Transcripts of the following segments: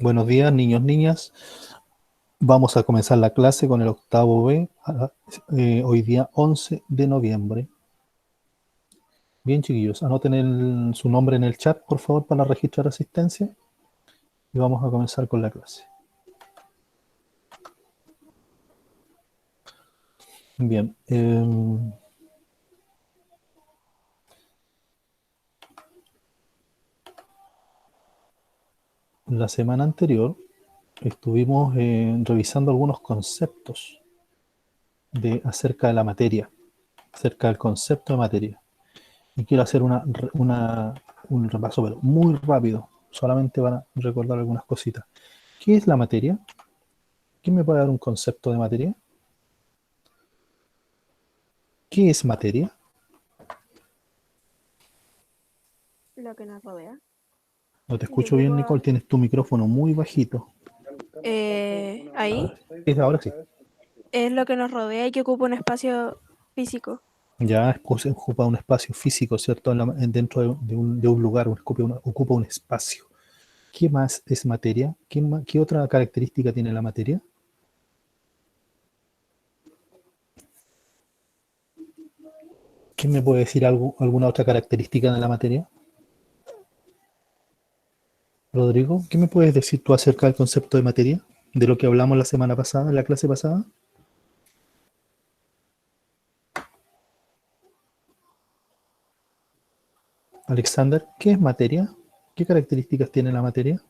Buenos días, niños, niñas. Vamos a comenzar la clase con el octavo B, hoy día 11 de noviembre. Bien, chiquillos, anoten su nombre en el chat, por favor, para registrar asistencia. Y vamos a comenzar con la clase. Bien. La semana anterior estuvimos revisando algunos conceptos acerca de la materia, acerca del concepto de materia. Y quiero hacer un repaso, pero muy rápido. Solamente van a recordar algunas cositas. ¿Qué es la materia? ¿Quién me puede dar un concepto de materia? ¿Qué es materia? Lo que nos rodea. No te Yo escucho bien, digo, Nicole. Tienes tu micrófono muy bajito. ahí Ahora sí. es lo que nos rodea y que ocupa un espacio físico. Ya ocupa un espacio físico, ¿cierto? Dentro de un lugar, ocupa un espacio. ¿Qué más es materia? ¿Qué otra característica tiene la materia? ¿Quién me puede decir alguna otra característica de la materia? Rodrigo, ¿qué me puedes decir tú acerca del concepto de materia? De lo que hablamos la semana pasada, en la clase pasada. Alexander, ¿qué es materia? ¿Qué características tiene la materia?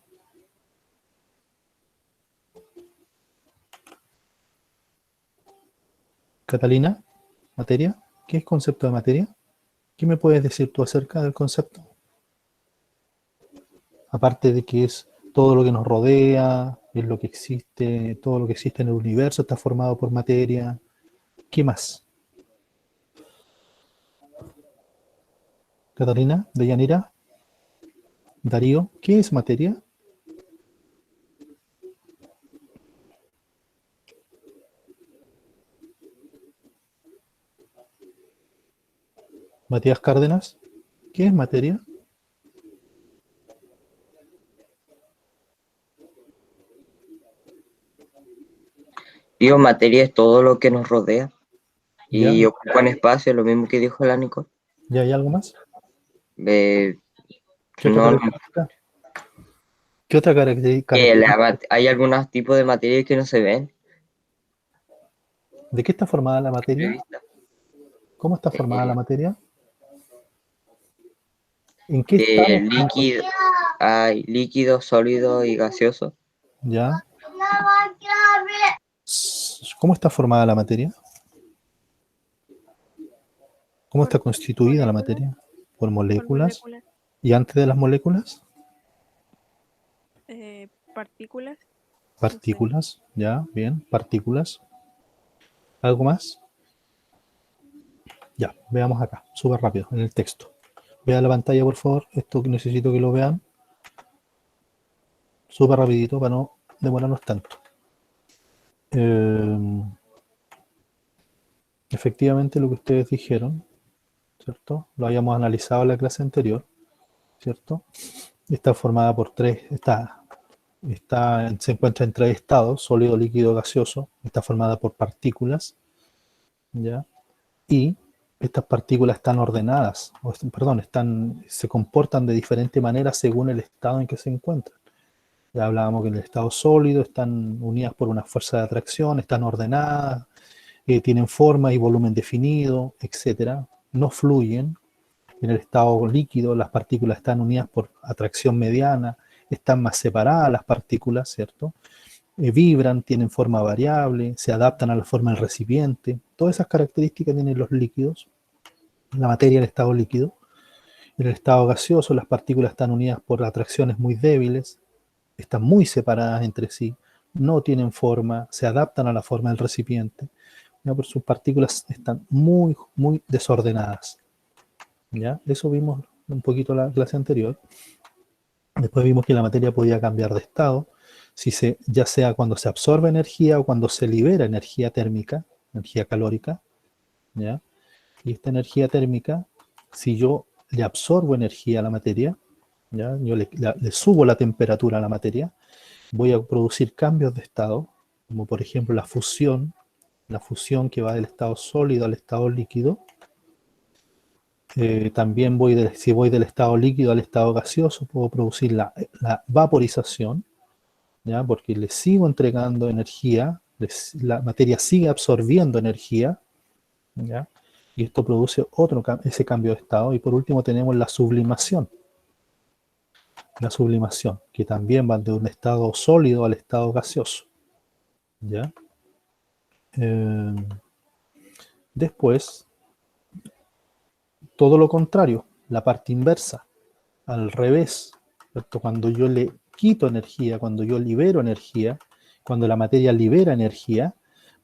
Catalina, materia. ¿Qué es concepto de materia? ¿Qué me puedes decir tú acerca del concepto? Aparte de que es todo lo que nos rodea, es lo que existe, todo lo que existe en el universo está formado por materia. ¿Qué más? Catalina, Deyanira, Darío, ¿qué es materia? Matías Cárdenas, ¿qué es materia? Biomateria es todo lo que nos rodea ¿Ya? y ocupan espacio, lo mismo que dijo la Nico. ¿Ya hay algo más? Eh, ¿Qué otra no, característica? ¿Qué otra característica? hay algunos tipos de materia que no se ven ¿De qué está formada la a materia? simple vista. ¿Cómo está formada la Eh, materia? ¿En qué estado? líquido, hay líquido, sólido y gaseoso. ¿Ya? ¿Cómo está formada la materia? ¿Cómo Por está constituida la moléculas, materia? ¿Por por moléculas? moléculas, ¿Y antes de las moléculas? partículas, no sé. Partículas, ya, bien, partículas. ¿Algo más? Ya, veamos acá, súper rápido, en el texto. Vea la pantalla, por favor, esto que necesito que lo vean. Súper rapidito para no demorarnos tanto. Efectivamente, lo que ustedes dijeron, ¿cierto? Lo habíamos analizado en la clase anterior, ¿cierto? Está formada por se encuentra en tres estados, sólido, líquido, gaseoso. Está formada por partículas, ¿ya? Y estas partículas están ordenadas, perdón, se comportan de diferente manera según el estado en que se encuentran. Ya hablábamos que en el estado sólido están unidas por una fuerza de atracción, están ordenadas, tienen forma y volumen definido, etcétera. No fluyen. En el estado líquido las partículas están unidas por atracción mediana, están más separadas las partículas, ¿cierto? Vibran, tienen forma variable, se adaptan a la forma del recipiente. Todas esas características tienen los líquidos, la materia en estado líquido. En el estado gaseoso las partículas están unidas por atracciones muy débiles, están muy separadas entre sí, no tienen forma, se adaptan a la forma del recipiente, ¿ya? Pero sus partículas están muy, muy desordenadas. ¿Ya? Eso vimos un poquito la clase anterior. Después vimos que la materia podía cambiar de estado, ya sea cuando se absorbe energía o cuando se libera energía térmica, energía calórica, ¿ya? Y esta energía térmica, si yo le absorbo energía a la materia, ¿ya? Yo le subo la temperatura a la materia, voy a producir cambios de estado, como por ejemplo la fusión que va del estado sólido al estado líquido. También si voy del estado líquido al estado gaseoso, puedo producir la vaporización, ¿ya? Porque le sigo entregando energía, la materia sigue absorbiendo energía, ¿ya? Y esto produce ese cambio de estado. Y por último tenemos la sublimación, que también va de un estado sólido al estado gaseoso, ¿ya? Después, todo lo contrario, la parte inversa, al revés, ¿cierto? Cuando yo le quito energía, cuando yo libero energía, cuando la materia libera energía,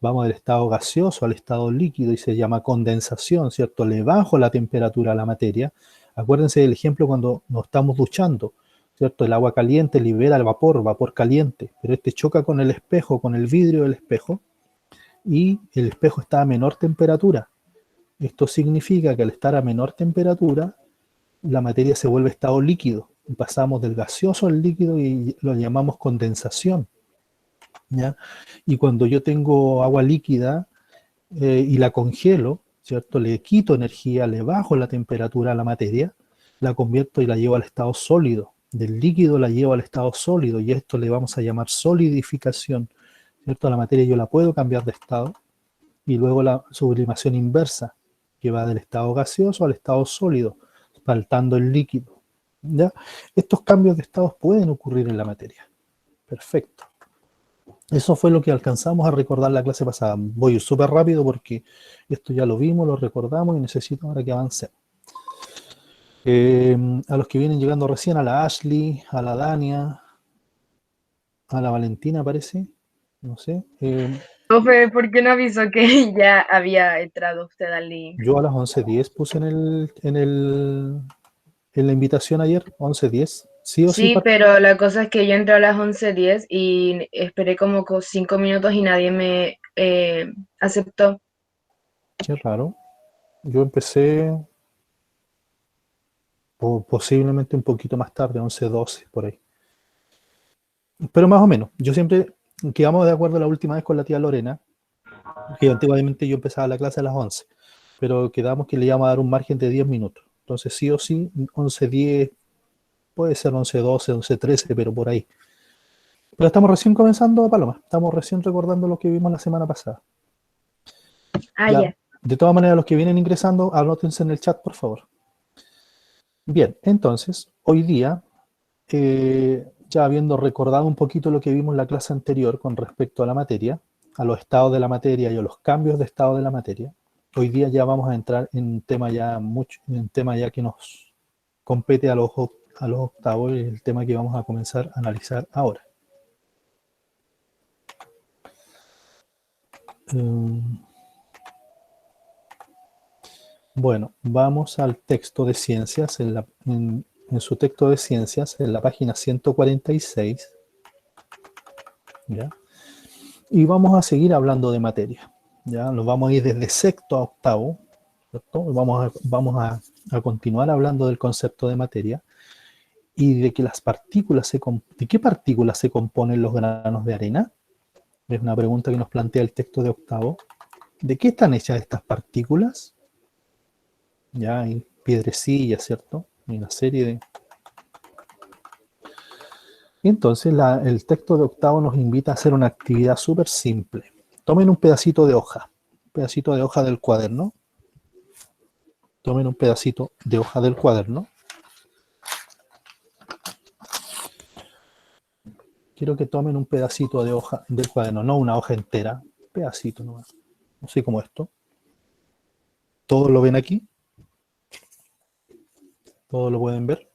vamos del estado gaseoso al estado líquido y se llama condensación, ¿cierto? Le bajo la temperatura a la materia. Acuérdense del ejemplo cuando nos estamos duchando, ¿cierto? El agua caliente libera el vapor caliente, pero este choca con el espejo, con el vidrio del espejo, y el espejo está a menor temperatura. Esto significa que al estar a menor temperatura, la materia se vuelve estado líquido. Y pasamos del gaseoso al líquido y lo llamamos condensación, ¿ya? Y cuando yo tengo agua líquida y la congelo, ¿cierto? Le quito energía, le bajo la temperatura a la materia, la convierto y la llevo al estado sólido. Del líquido la llevo al estado sólido y esto le vamos a llamar solidificación, ¿cierto? La materia yo la puedo cambiar de estado. Y luego la sublimación inversa, que va del estado gaseoso al estado sólido, faltando el líquido, ¿ya? Estos cambios de estados pueden ocurrir en la materia. Perfecto. Eso fue lo que alcanzamos a recordar la clase pasada. Voy súper rápido porque esto ya lo vimos, lo recordamos y necesito ahora que avancemos. A los que vienen llegando recién, a la Ashley, a la Dania, a la Valentina parece, no sé. Profe, ¿por qué no avisó que ya había entrado usted al link? Yo a las 11:10 puse en la invitación ayer, 11:10. Sí o sí, Sí, pero la cosa es que yo entré a las 11:10 y esperé como 5 minutos y nadie me aceptó. qué raro. Yo empecé posiblemente un poquito más tarde, 11:12, por ahí. Pero más o menos. Yo siempre quedamos de acuerdo la última vez con la tía Lorena, que antiguamente yo empezaba la clase a las 11, pero quedamos que le íbamos a dar un margen de 10 minutos. Entonces sí o sí, 11:10, puede ser 11:12, 11:13, pero por ahí. Pero estamos recién comenzando, Paloma. Estamos recién recordando lo que vimos la semana pasada. Ah, Ya. ya. De todas maneras, los que vienen ingresando, anótense en el chat, por favor. Bien, entonces, hoy día, ya habiendo recordado un poquito lo que vimos en la clase anterior con respecto a la materia, a los estados de la materia y a los cambios de estado de la materia, hoy día ya vamos a entrar en un tema ya que nos compete a los octavos, y el tema que vamos a comenzar a analizar ahora. Bueno, vamos al texto de ciencias, en su texto de ciencias, en la página 146, ¿ya? Y vamos a seguir hablando de materia, ¿ya? Nos vamos a ir desde sexto a octavo, ¿cierto? Vamos a continuar hablando del concepto de materia y de que ¿de qué partículas se componen los granos de arena? Es una pregunta que nos plantea el texto de octavo. ¿De qué están hechas estas partículas? Ya hay piedrecillas, ¿cierto? Hay una serie de... Y entonces el texto de octavo nos invita a hacer una actividad súper simple. Tomen un pedacito de hoja del cuaderno. Tomen un pedacito de hoja del cuaderno. Quiero que tomen un pedacito de hoja del cuaderno, no una hoja entera, un pedacito nomás. Así como esto. ¿Todos lo ven aquí? ¿Todos lo pueden ver?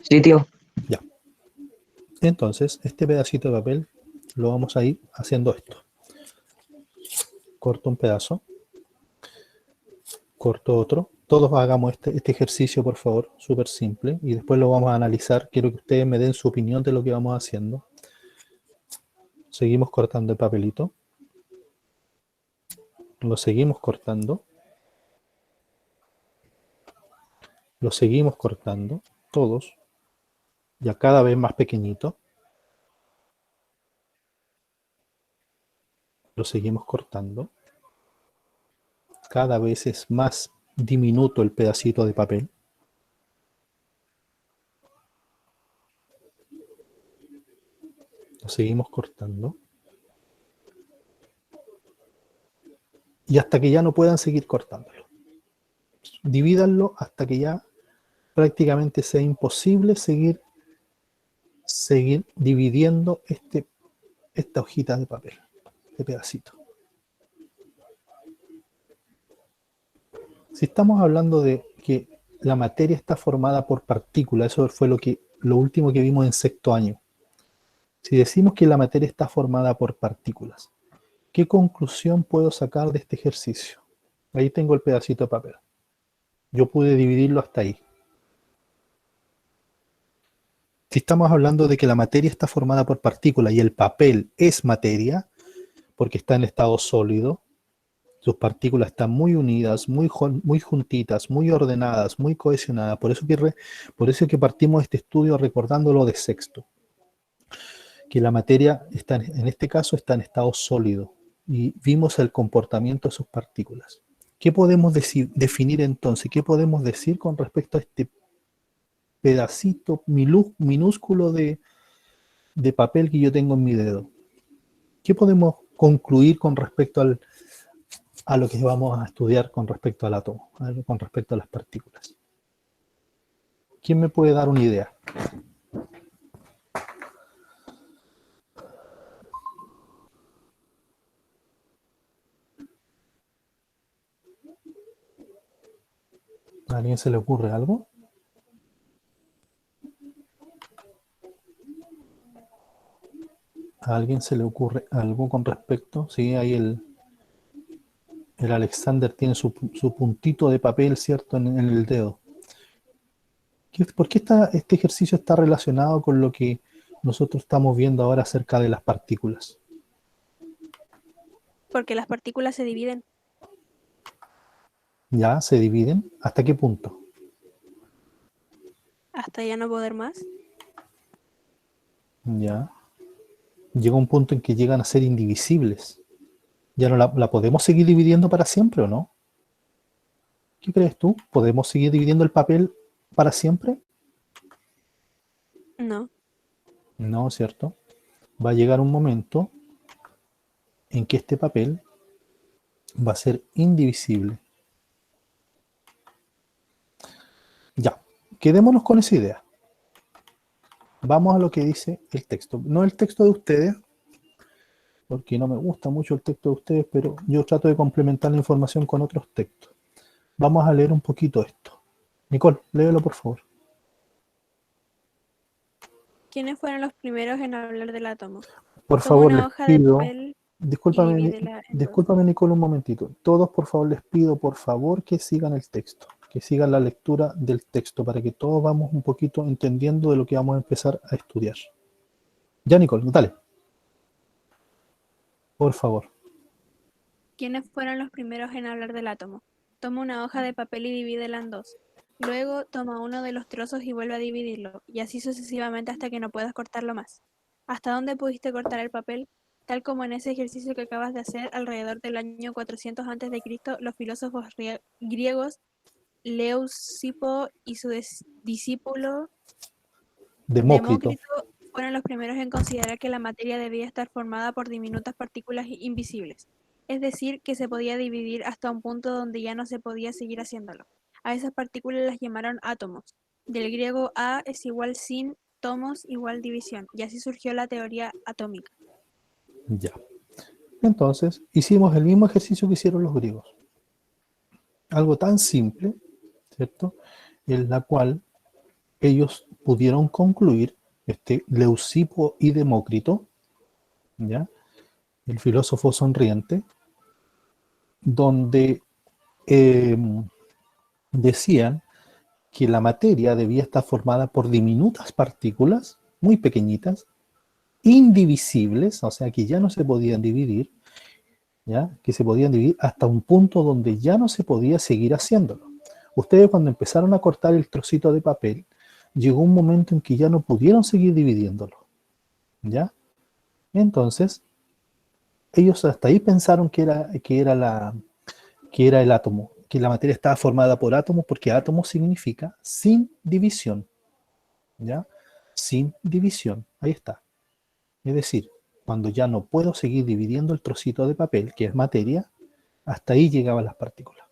Sí, tío. Ya. Entonces, este pedacito de papel lo vamos a ir haciendo esto. Corto un pedazo. Corto otro. Todos hagamos este ejercicio, por favor, súper simple. Y después lo vamos a analizar. Quiero que ustedes me den su opinión de lo que vamos haciendo. Seguimos cortando el papelito. Lo seguimos cortando. Lo seguimos cortando. Todos. Ya cada vez más pequeñito. lo seguimos cortando. Cada vez es más diminuto el pedacito de papel. Lo seguimos cortando. Y hasta que ya no puedan seguir cortándolo. Divídanlo hasta que ya prácticamente sea imposible seguir dividiendo esta hojita de papel, este pedacito. Si estamos hablando de que la materia está formada por partículas, eso fue lo último que vimos en sexto año. Si decimos que la materia está formada por partículas, ¿qué conclusión puedo sacar de este ejercicio? Ahí tengo el pedacito de papel. Yo pude dividirlo hasta ahí. Si estamos hablando de que la materia está formada por partículas y el papel es materia, porque está en estado sólido, sus partículas están muy unidas, muy juntitas, muy ordenadas, muy cohesionadas. Por eso que partimos de este estudio recordándolo de sexto. Que la materia, en este caso, está en estado sólido. Y vimos el comportamiento de sus partículas. ¿Qué podemos definir entonces? ¿Qué podemos decir con respecto a este pedacito minúsculo de papel que yo tengo en mi dedo? ¿Qué podemos concluir con respecto a lo que vamos a estudiar con respecto al átomo, con respecto a las partículas? ¿Quién me puede dar una idea? ¿A alguien se le ocurre algo? ¿A alguien se le ocurre algo con respecto? Sí, ahí el Alexander tiene su puntito de papel, ¿cierto?, en el dedo. ¿Por qué este ejercicio está relacionado con lo que nosotros estamos viendo ahora acerca de las partículas? Porque las partículas se dividen. ¿Ya se dividen? ¿Hasta qué punto? Hasta ya no poder más. Ya. Llega un punto en que llegan a ser indivisibles. ¿Ya no la podemos seguir dividiendo para siempre o no? ¿Qué crees tú? ¿Podemos seguir dividiendo el papel para siempre? No. No, ¿cierto? Va a llegar un momento en que este papel va a ser indivisible. Ya, quedémonos con esa idea. Vamos a lo que dice el texto. No el texto de ustedes, porque no me gusta mucho el texto de ustedes, pero yo trato de complementar la información con otros textos. Vamos a leer un poquito esto. Nicole, léelo por favor. ¿Quiénes fueron los primeros en hablar del átomo? Por Toma favor, una les hoja de pido, papel y discúlpame, divídela en dos. discúlpame Nicole un momentito. Todos por favor les pido por favor que sigan el texto, que sigan la lectura del texto para que todos vamos un poquito entendiendo de lo que vamos a empezar a estudiar. Ya Nicole, dale. Por favor. ¿Quiénes fueron los primeros en hablar del átomo? Toma una hoja de papel y divídela en dos. Luego toma uno de los trozos y vuelve a dividirlo, y así sucesivamente hasta que no puedas cortarlo más. ¿Hasta dónde pudiste cortar el papel? Tal como en ese ejercicio que acabas de hacer, alrededor del año 400 a.C., los filósofos griegos Leucipo y su discípulo Demócrito. Demócrito fueron los primeros en considerar que la materia debía estar formada por diminutas partículas invisibles, es decir, que se podía dividir hasta un punto donde ya no se podía seguir haciéndolo. A esas partículas las llamaron átomos. Del griego a es igual sin, tomos igual división, y así surgió la teoría atómica. Ya. Entonces, hicimos el mismo ejercicio que hicieron los griegos. Algo tan simple, ¿cierto? En la cual ellos pudieron concluir, Leucipo y Demócrito, ¿ya? El filósofo sonriente, donde decían que la materia debía estar formada por diminutas partículas, muy pequeñitas, indivisibles, o sea que ya no se podían dividir, ¿ya? Que se podían dividir hasta un punto donde ya no se podía seguir haciéndolo. Ustedes cuando empezaron a cortar el trocito de papel, llegó un momento en que ya no pudieron seguir dividiéndolo, ¿ya? Entonces, ellos hasta ahí pensaron que era el átomo, que la materia estaba formada por átomos, porque átomo significa sin división, ¿ya? Sin división, ahí está. Es decir, cuando ya no puedo seguir dividiendo el trocito de papel, que es materia, hasta ahí llegaban las partículas.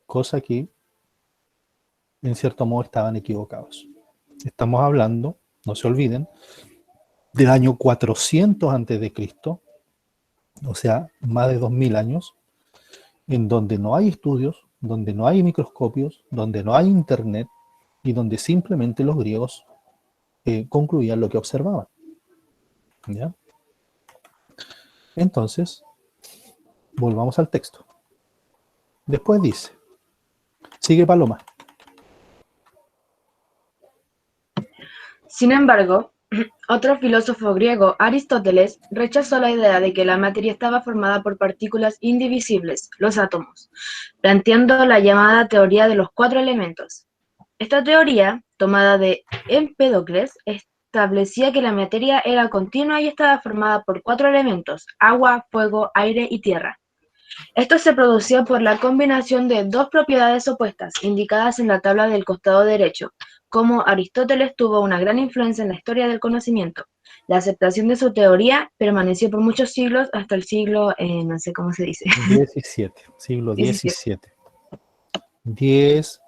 Cosa que, en cierto modo, estaban equivocados. Estamos hablando, no se olviden, del año 400 antes de Cristo, o sea, más de 2000 años, en donde no hay estudios, donde no hay microscopios, donde no hay internet y donde simplemente los griegos concluían lo que observaban. ¿Ya? Entonces, volvamos al texto. Después dice, sigue Paloma. Sin embargo, otro filósofo griego, Aristóteles, rechazó la idea de que la materia estaba formada por partículas indivisibles, los átomos, planteando la llamada teoría de los cuatro elementos. Esta teoría, tomada de Empédocles, establecía que la materia era continua y estaba formada por cuatro elementos: agua, fuego, aire y tierra. Esto se producía por la combinación de dos propiedades opuestas, indicadas en la tabla del costado derecho. Como Aristóteles tuvo una gran influencia en la historia del conocimiento, la aceptación de su teoría permaneció por muchos siglos hasta el siglo, no sé cómo se dice. 17, siglo 17. 17. 10,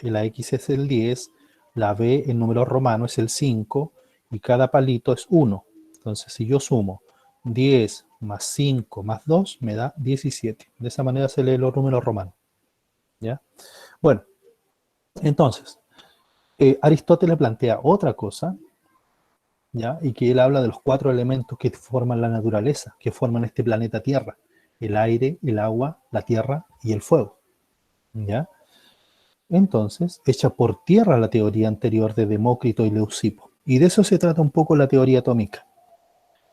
la X es el 10, la B en número romano es el 5 y cada palito es 1. Entonces, si yo sumo 10 más 5 más 2, me da 17. De esa manera se leen los números romanos. ¿Ya? Bueno, entonces, Aristóteles plantea otra cosa, ¿ya? Y que él habla de los cuatro elementos que forman la naturaleza, que forman este planeta Tierra: el aire, el agua, la tierra y el fuego. ¿Ya? Entonces, echa por tierra la teoría anterior de Demócrito y Leucipo. Y de eso se trata un poco la teoría atómica.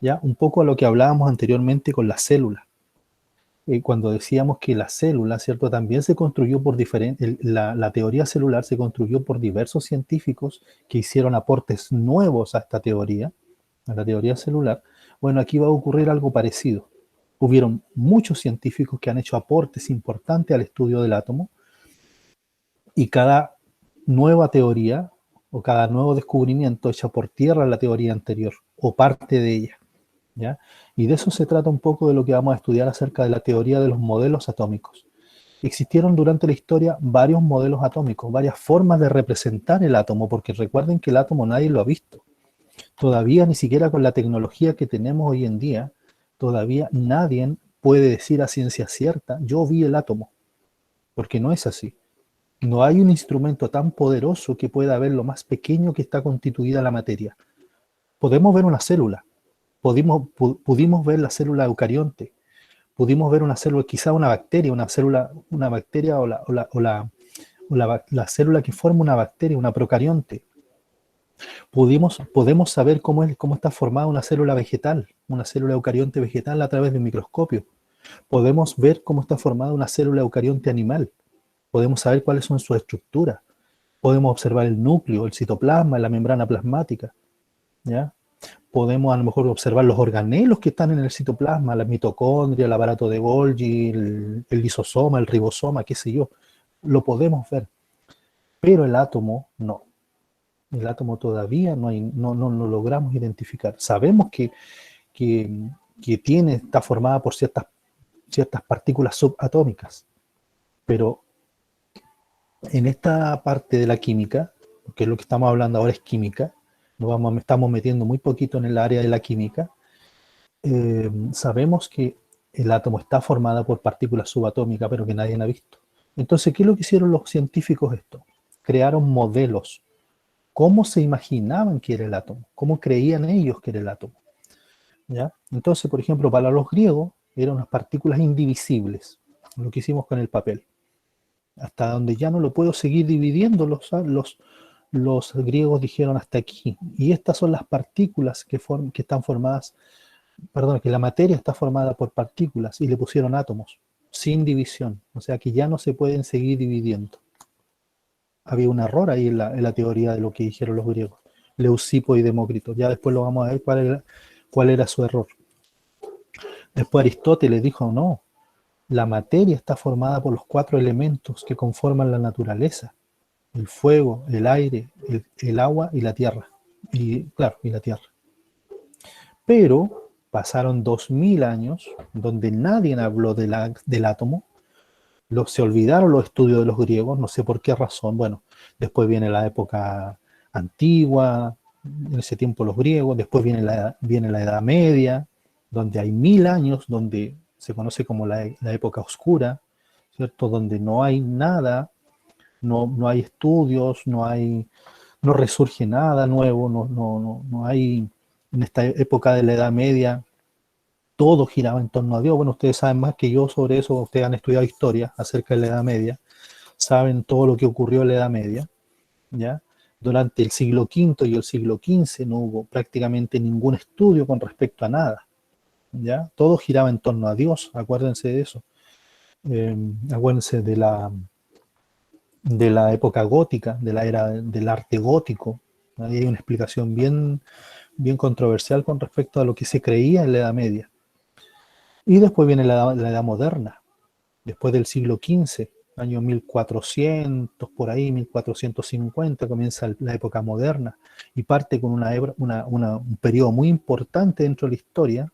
¿Ya? Un poco a lo que hablábamos anteriormente con la célula. Cuando decíamos que la célula, ¿cierto? También se construyó por diferentes, la teoría celular se construyó por diversos científicos que hicieron aportes nuevos a esta teoría, a la teoría celular. Bueno, aquí va a ocurrir algo parecido. Hubieron muchos científicos que han hecho aportes importantes al estudio del átomo, y cada nueva teoría o cada nuevo descubrimiento echa por tierra la teoría anterior o parte de ella. ¿Ya? Y de eso se trata un poco de lo que vamos a estudiar acerca de la teoría de los modelos atómicos. Existieron durante la historia varios modelos atómicos, varias formas de representar el átomo, porque recuerden que el átomo nadie lo ha visto. Todavía ni siquiera con la tecnología que tenemos hoy en día, todavía nadie puede decir a ciencia cierta, yo vi el átomo, porque no es así. No hay un instrumento tan poderoso que pueda ver lo más pequeño que está constituida la materia. Podemos ver una célula, pudimos ver la célula eucarionte, pudimos ver una célula, quizá una bacteria, una bacteria o la célula que forma una bacteria, una procarionte. Podemos saber cómo está formada una célula vegetal, una célula eucarionte vegetal a través de un microscopio. Podemos ver cómo está formada una célula eucarionte animal. Podemos saber cuáles son sus estructuras. Podemos observar el núcleo, el citoplasma, la membrana plasmática. ¿Ya? Podemos a lo mejor observar los organelos que están en el citoplasma, la mitocondria, el aparato de Golgi, el lisosoma, el ribosoma, qué sé yo. Lo podemos ver. Pero el átomo no. El átomo todavía no lo logramos identificar. Sabemos que está formada por ciertas partículas subatómicas, pero en esta parte de la química, porque lo que estamos hablando ahora es química, estamos metiendo muy poquito en el área de la química, sabemos que el átomo está formado por partículas subatómicas, pero que nadie ha visto. Entonces, ¿qué es lo que hicieron los científicos esto? Crearon modelos. ¿Cómo se imaginaban que era el átomo? ¿Cómo creían ellos que era el átomo? ¿Ya? Entonces, por ejemplo, para los griegos eran unas partículas indivisibles, lo que hicimos con el papel. Hasta donde ya no lo puedo seguir dividiendo, los griegos dijeron hasta aquí. Y estas son las partículas que están formadas, perdón, que la materia está formada por partículas, y le pusieron átomos, sin división. O sea que ya no se pueden seguir dividiendo. Había un error ahí en la teoría de lo que dijeron los griegos, Leucipo y Demócrito. Ya después lo vamos a ver cuál era su error. Después Aristóteles dijo, no, la materia está formada por los 4 elementos que conforman la naturaleza: el fuego, el aire, el agua y la tierra. Y claro, y la tierra. Pero pasaron 2000 años donde nadie habló del átomo. Se olvidaron los estudios de los griegos, no sé por qué razón. Bueno, después viene la época antigua, en ese tiempo los griegos, después viene la Edad Media, donde hay 1000 años, donde se conoce como la época oscura, ¿cierto? Donde no hay nada, no hay estudios, no resurge nada nuevo, no hay, en esta época de la Edad Media, todo giraba en torno a Dios. Bueno, ustedes saben más que yo sobre eso, ustedes han estudiado historia acerca de la Edad Media, saben todo lo que ocurrió en la Edad Media, ¿ya? Durante el siglo V y el siglo XV no hubo prácticamente ningún estudio con respecto a nada, ¿ya? Todo giraba en torno a Dios, acuérdense de eso. Acuérdense de la época gótica, de la era del arte gótico. Ahí hay una explicación bien controversial con respecto a lo que se creía en la Edad Media. Y después viene la Edad Moderna, después del siglo XV, año 1400, por ahí, 1450, comienza la época moderna y parte con un periodo muy importante dentro de la historia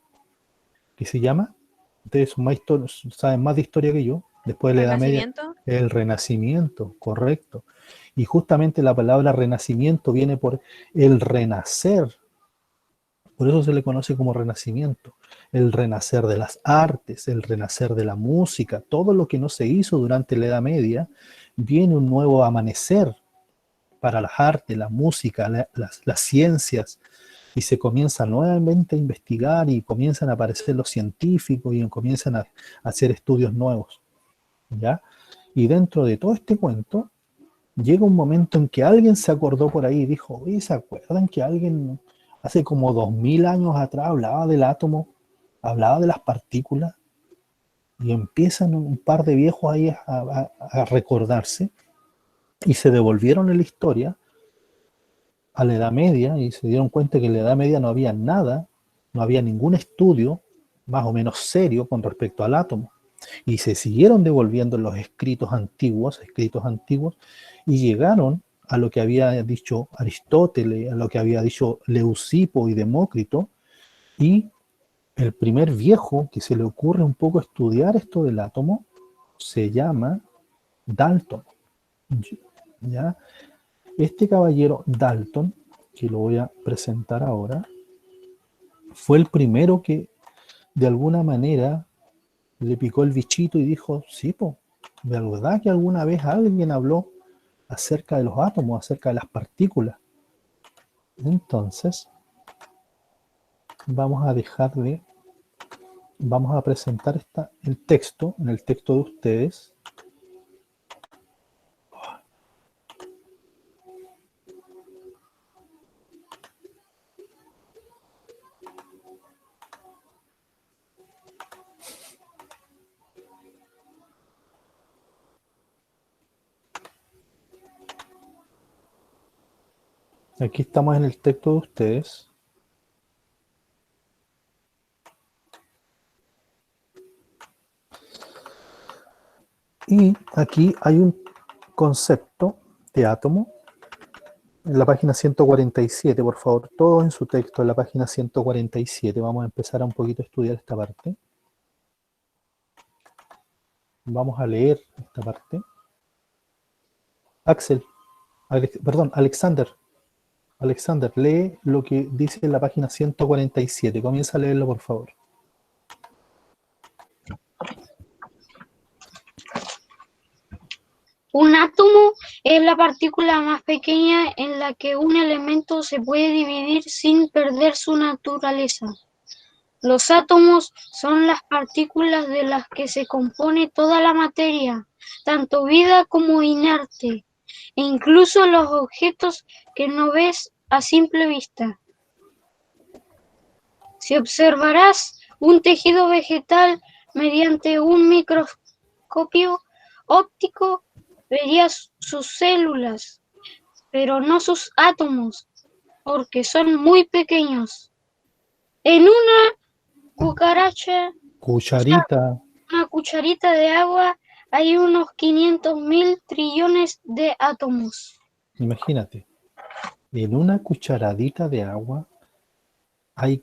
que se llama, ustedes saben más de historia que yo, después de la Edad Media, el Renacimiento, correcto. Y justamente la palabra renacimiento viene por el renacer. Por eso se le conoce como Renacimiento, el renacer de las artes, el renacer de la música, todo lo que no se hizo durante la Edad Media, viene un nuevo amanecer para las artes, la música, las ciencias, y se comienza nuevamente a investigar y comienzan a aparecer los científicos y comienzan a hacer estudios nuevos, ¿ya? Y dentro de todo este cuento, llega un momento en que alguien se acordó por ahí y dijo, oye, ¿se acuerdan que alguien hace como 2000 años atrás hablaba del átomo, hablaba de las partículas? Y empiezan un par de viejos ahí a recordarse y se devolvieron en la historia a la Edad Media y se dieron cuenta que en la Edad Media no había nada, no había ningún estudio más o menos serio con respecto al átomo. Y se siguieron devolviendo en los escritos antiguos, y llegaron a lo que había dicho Aristóteles, a lo que había dicho Leucipo y Demócrito, y el primer viejo que se le ocurre un poco estudiar esto del átomo se llama Dalton, ¿ya? Este caballero Dalton, que lo voy a presentar ahora, fue el primero que de alguna manera le picó el bichito y dijo, sí, de verdad que alguna vez alguien habló acerca de los átomos, acerca de las partículas. Entonces, vamos a presentar en el texto de ustedes. Aquí estamos en el texto de ustedes. Y aquí hay un concepto de átomo en la página 147, por favor, todos en su texto en la página 147. Vamos a empezar un poquito a estudiar esta parte. Vamos a leer esta parte. Alexander, lee lo que dice en la página 147. Comienza a leerlo, por favor. Un átomo es la partícula más pequeña en la que un elemento se puede dividir sin perder su naturaleza. Los átomos son las partículas de las que se compone toda la materia, tanto vida como inerte, e incluso los objetos que no ves a simple vista. Si observarás un tejido vegetal mediante un microscopio óptico, verías sus células, pero no sus átomos, porque son muy pequeños. En una cucaracha Cucharita, Una cucharita de agua hay unos 500.000 trillones de átomos. imagínate, en una cucharadita de agua hay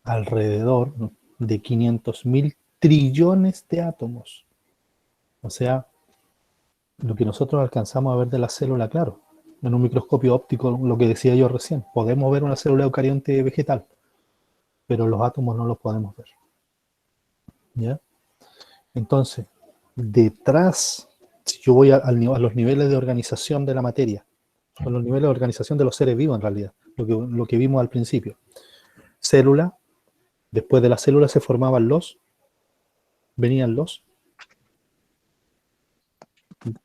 alrededor de 500.000 trillones de átomos. O sea, lo que nosotros alcanzamos a ver de la célula, claro, en un microscopio óptico, lo que decía yo recién, podemos ver una célula eucarionte vegetal, pero los átomos no los podemos ver. ¿Ya? Entonces, detrás, si yo voy a los niveles de organización de la materia, o los niveles de organización de los seres vivos en realidad, lo que vimos al principio. Célula, después de la célula se formaban venían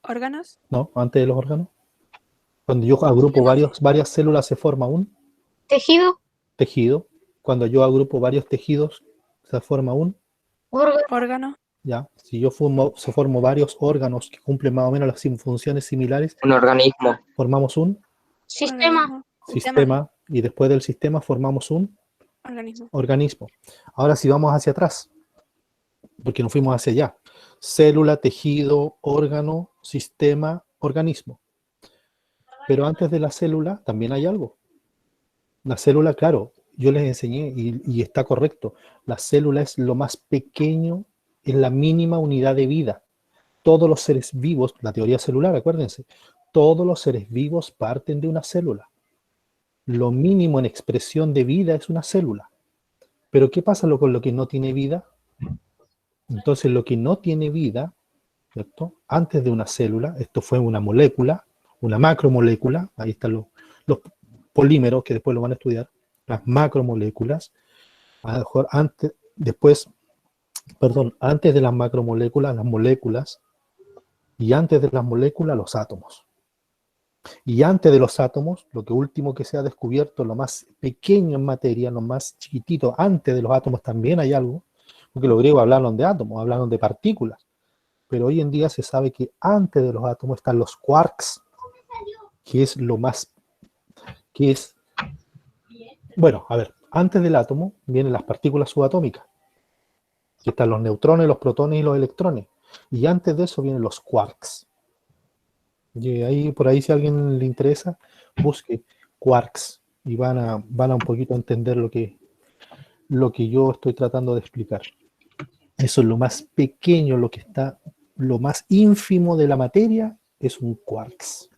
¿Órganos? no, antes de los órganos. Cuando yo agrupo varias células se forma un Tejido, tejido. Cuando yo agrupo varios tejidos se forma un, órgano, ¿Órgano? ya. Si yo formo varios órganos que cumplen más o menos las funciones similares, Un organismo. formamos un sistema, Organismo. sistema y después del sistema formamos un Organismo. organismo. Ahora si vamos hacia atrás, porque nos fuimos hacia allá. Célula, tejido, órgano, sistema, organismo. Pero antes de la célula también hay algo. La célula, claro, yo les enseñé y está correcto. La célula es lo más pequeño, es la mínima unidad de vida. Todos los seres vivos, la teoría celular, acuérdense, todos los seres vivos parten de una célula. Lo mínimo en expresión de vida es una célula. Pero ¿qué pasa con lo que no tiene vida? Entonces lo que no tiene vida, ¿cierto? Antes de una célula, esto fue una molécula, una macromolécula, ahí están los polímeros que después lo van a estudiar, las macromoléculas, a lo mejor antes de las macromoléculas, las moléculas, y antes de las moléculas, los átomos. Y antes de los átomos, lo que último que se ha descubierto, lo más pequeño en materia, lo más chiquitito, antes de los átomos también hay algo, porque los griegos hablaron de átomos, hablaron de partículas, pero hoy en día se sabe que antes de los átomos están los quarks, que es lo más, bueno, a ver, antes del átomo vienen las partículas subatómicas, que están los neutrones, los protones y los electrones, y antes de eso vienen los quarks. Y ahí, por ahí, si a alguien le interesa, busque quarks y van a un poquito a entender lo que yo estoy tratando de explicar. Eso es lo más pequeño, lo más ínfimo de la materia es un quarks,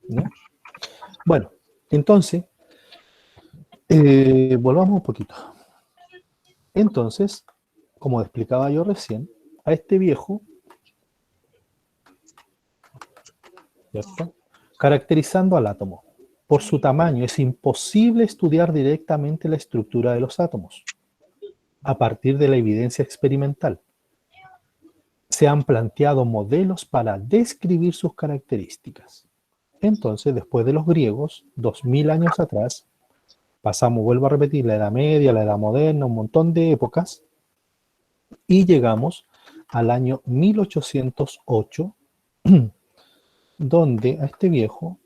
¿no? Bueno, entonces, volvamos un poquito. Entonces, como explicaba yo recién, a este viejo, ¿cierto? Caracterizando al átomo. Por su tamaño, es imposible estudiar directamente la estructura de los átomos a partir de la evidencia experimental. Se han planteado modelos para describir sus características. Entonces, después de los griegos, 2000 años atrás, pasamos, vuelvo a repetir, la Edad Media, la Edad Moderna, un montón de épocas, y llegamos al año 1808, donde a este viejo,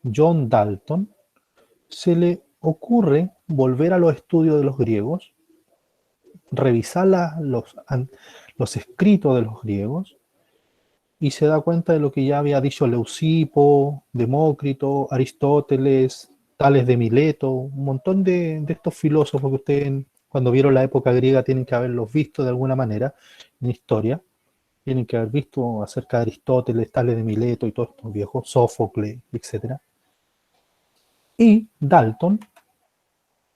John Dalton, se le ocurre volver a los estudios de los griegos, revisar los escritos de los griegos, y se da cuenta de lo que ya había dicho Leucipo, Demócrito, Aristóteles, Tales de Mileto, un montón de estos filósofos que ustedes cuando vieron la época griega tienen que haberlos visto de alguna manera en historia, tienen que haber visto acerca de Aristóteles, Tales de Mileto y todos estos viejos, Sófocles, etc. Y Dalton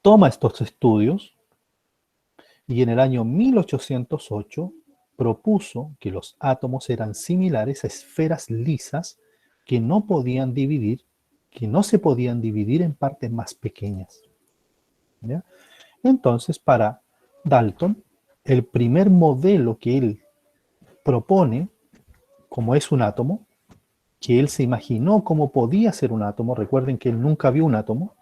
toma estos estudios y en el año 1808 propuso que los átomos eran similares a esferas lisas que no se podían dividir en partes más pequeñas. ¿Ya? Entonces, para Dalton, el primer modelo que él propone, como es un átomo, que él se imaginó cómo podía ser un átomo, recuerden que él nunca vio un átomo,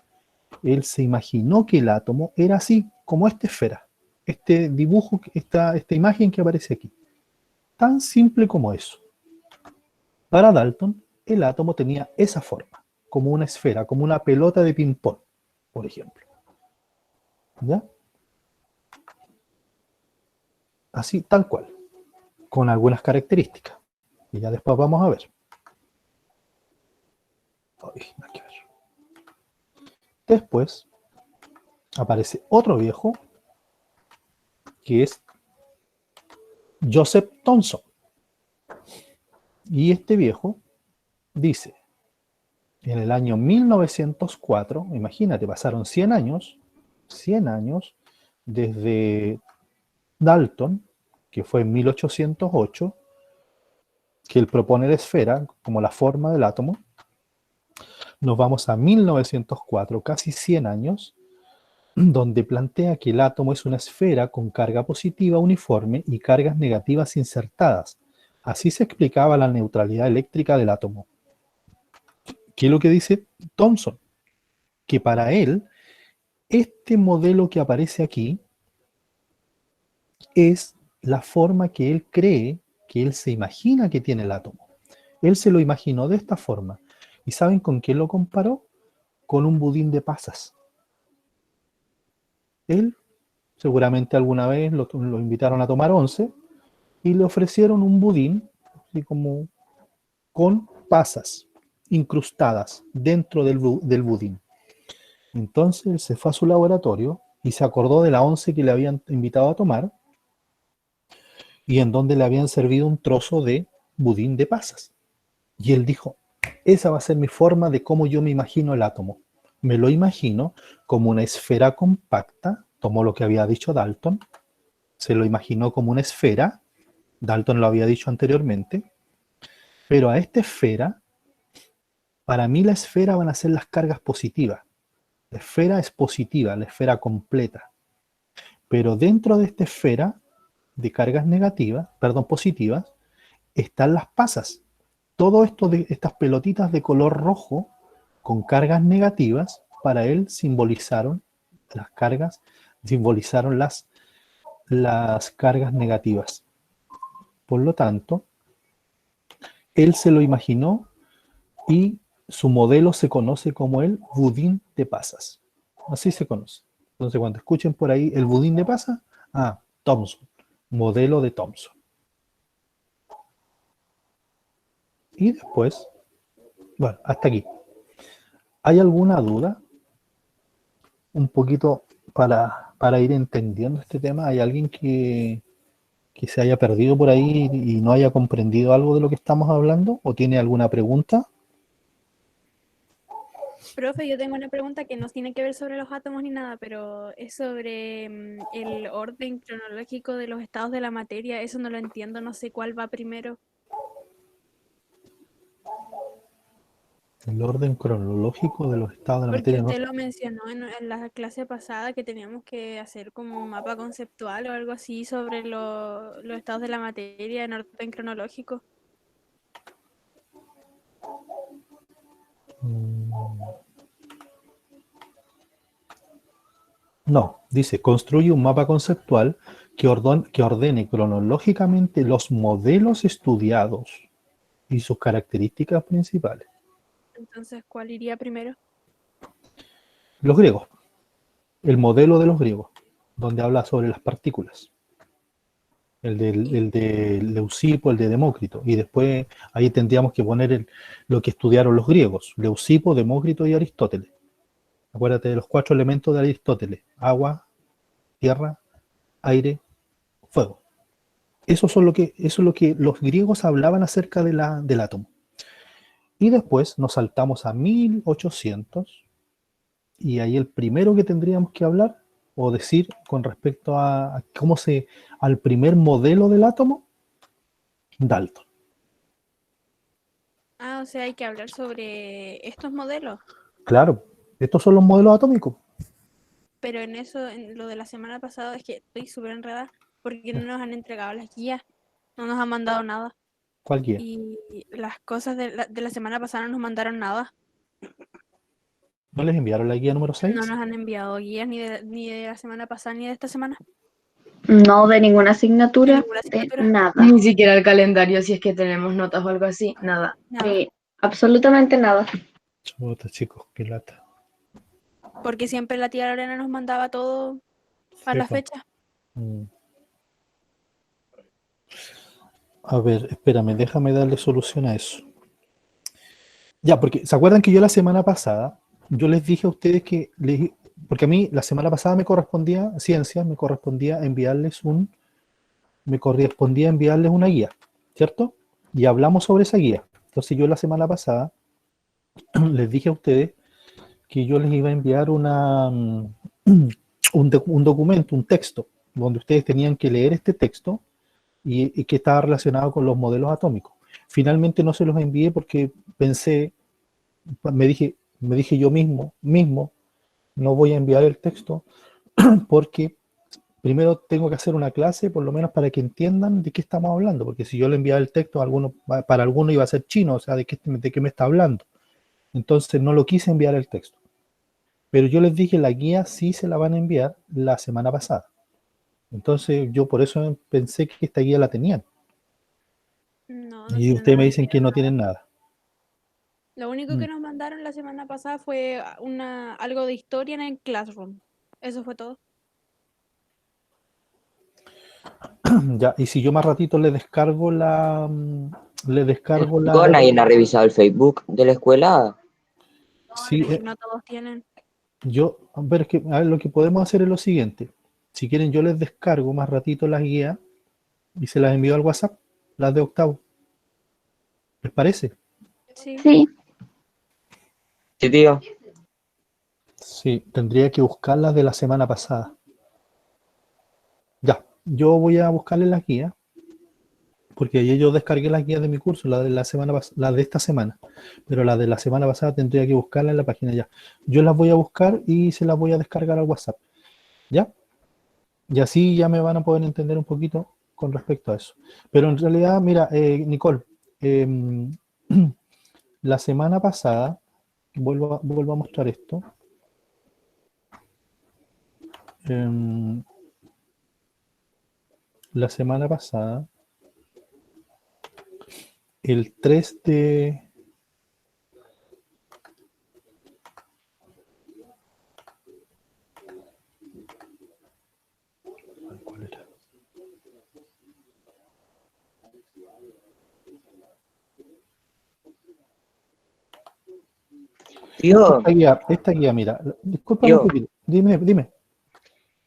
él se imaginó que el átomo era así, como esta esfera, este dibujo, esta imagen que aparece aquí. Tan simple como eso. Para Dalton, el átomo tenía esa forma, como una esfera, como una pelota de ping-pong, por ejemplo. ¿Ya? así tal cual, con algunas características. Y ya después vamos a ver. Ay, nada que ver. Después aparece otro viejo, que es Joseph Thomson. Y este viejo dice, en el año 1904, imagínate, pasaron 100 años desde Dalton, que fue en 1808, que él propone la esfera como la forma del átomo. Nos vamos a 1904, casi 100 años, donde plantea que el átomo es una esfera con carga positiva uniforme y cargas negativas insertadas. Así se explicaba la neutralidad eléctrica del átomo. ¿Qué es lo que dice Thomson? Que para él, este modelo que aparece aquí es la forma que él cree, que él se imagina que tiene el átomo. Él se lo imaginó de esta forma. ¿Y saben con qué lo comparó? Con un budín de pasas. Él, seguramente alguna vez lo invitaron a tomar once y le ofrecieron un budín, así como con pasas incrustadas dentro del budín. Entonces él se fue a su laboratorio y se acordó de la once que le habían invitado a tomar y en donde le habían servido un trozo de budín de pasas. Y él dijo, esa va a ser mi forma de cómo yo me imagino el átomo. Me lo imagino como una esfera compacta, tomó lo que había dicho Dalton, se lo imaginó como una esfera, Dalton lo había dicho anteriormente, pero a esta esfera, para mí la esfera van a ser las cargas positivas. La esfera es positiva, la esfera completa. Pero dentro de esta esfera de cargas negativas, perdón, positivas, están las pasas. Todo esto de estas pelotitas de color rojo con cargas negativas, para él simbolizaron las cargas, simbolizaron las cargas negativas. Por lo tanto, él se lo imaginó y su modelo se conoce como el budín de pasas. Así se conoce. Entonces, cuando escuchen por ahí el budín de pasas, Thomson, modelo de Thomson. Y después, bueno, hasta aquí. ¿Hay alguna duda? Un poquito para ir entendiendo este tema. ¿Hay alguien que se haya perdido por ahí y no haya comprendido algo de lo que estamos hablando? ¿O tiene alguna pregunta? Profe, yo tengo una pregunta que no tiene que ver sobre los átomos ni nada, pero es sobre el orden cronológico de los estados de la materia. Eso no lo entiendo, no sé cuál va primero. El orden cronológico de los estados de la Porque materia. usted lo mencionó en la clase pasada que teníamos que hacer como un mapa conceptual o algo así sobre los estados de la materia en orden cronológico. No, dice, construye un mapa conceptual que ordene cronológicamente los modelos estudiados y sus características principales. Entonces, ¿cuál iría primero? Los griegos, el modelo de los griegos, donde habla sobre las partículas. El de Leucipo, el de Demócrito. Y después ahí tendríamos que poner lo que estudiaron los griegos, Leucipo, Demócrito y Aristóteles. Acuérdate de los 4 elementos de Aristóteles: agua, tierra, aire, fuego. Eso es lo que los griegos hablaban acerca del átomo. Y después nos saltamos a 1800, y ahí el primero que tendríamos que hablar o decir con respecto a al primer modelo del átomo, Dalton. O sea, hay que hablar sobre estos modelos. Claro, estos son los modelos atómicos. Pero en eso, en lo de la semana pasada, es que estoy súper enredada porque no nos han entregado las guías, no nos han mandado nada. ¿Cuál guía? Y las cosas de la semana pasada no nos mandaron nada. ¿No les enviaron la guía número 6? No nos han enviado guías ni de la semana pasada ni de esta semana. No de ninguna asignatura, Ninguna asignatura. nada. Ni siquiera el calendario, si es que tenemos notas o algo así, nada. Nada. Absolutamente nada. Chuta, chicos, qué lata. Porque siempre la tía Lorena nos mandaba todo a Sí, la pues. fecha. A ver, espérame, déjame darle solución a eso. Ya, porque ¿se acuerdan que yo la semana pasada, yo les dije a ustedes que, porque a mí la semana pasada me correspondía, ciencias, me correspondía enviarles una guía, ¿cierto? Y hablamos sobre esa guía. Entonces yo la semana pasada les dije a ustedes que yo les iba a enviar un documento, un texto, donde ustedes tenían que leer este texto y que estaba relacionado con los modelos atómicos. Finalmente no se los envié porque pensé, me dije yo mismo, no voy a enviar el texto porque primero tengo que hacer una clase, por lo menos para que entiendan de qué estamos hablando, porque si yo le enviaba el texto, para alguno iba a ser chino, o sea, de qué me está hablando. Entonces no lo quise enviar el texto. Pero yo les dije, la guía sí se la van a enviar la semana pasada. Entonces yo por eso pensé que esta guía la tenían. No, Y no ustedes me nos dicen que enviaron no nada. tienen nada. Lo único que nos mandaron la semana pasada fue algo de historia en el Classroom. Eso fue todo. Ya, y si yo más ratito le descargo Digo, nadie ha revisado el Facebook de la escuela. Sí, Pero es que no todos tienen. a ver, lo que podemos hacer es lo siguiente. Si quieren, yo les descargo más ratito las guías y se las envío al WhatsApp, las de octavo. ¿Les parece? Sí. Sí, Sí, tío. Sí, tendría que buscarlas de la semana pasada. Ya, yo voy a buscarles las guías, porque ayer yo descargué las guías de mi curso, la de la semana la de esta semana, pero la de la semana pasada tendría que buscarla en la página ya. Yo las voy a buscar y se las voy a descargar al WhatsApp. ¿Ya? Y así ya me van a poder entender un poquito con respecto a eso. Pero en realidad, mira, Nicole, em, la semana pasada, vuelvo a mostrar esto. Em, la semana pasada, el 3 de... ¿Cuál era? Tío, Esta guía, mira, disculpa un tío, poquito, dime.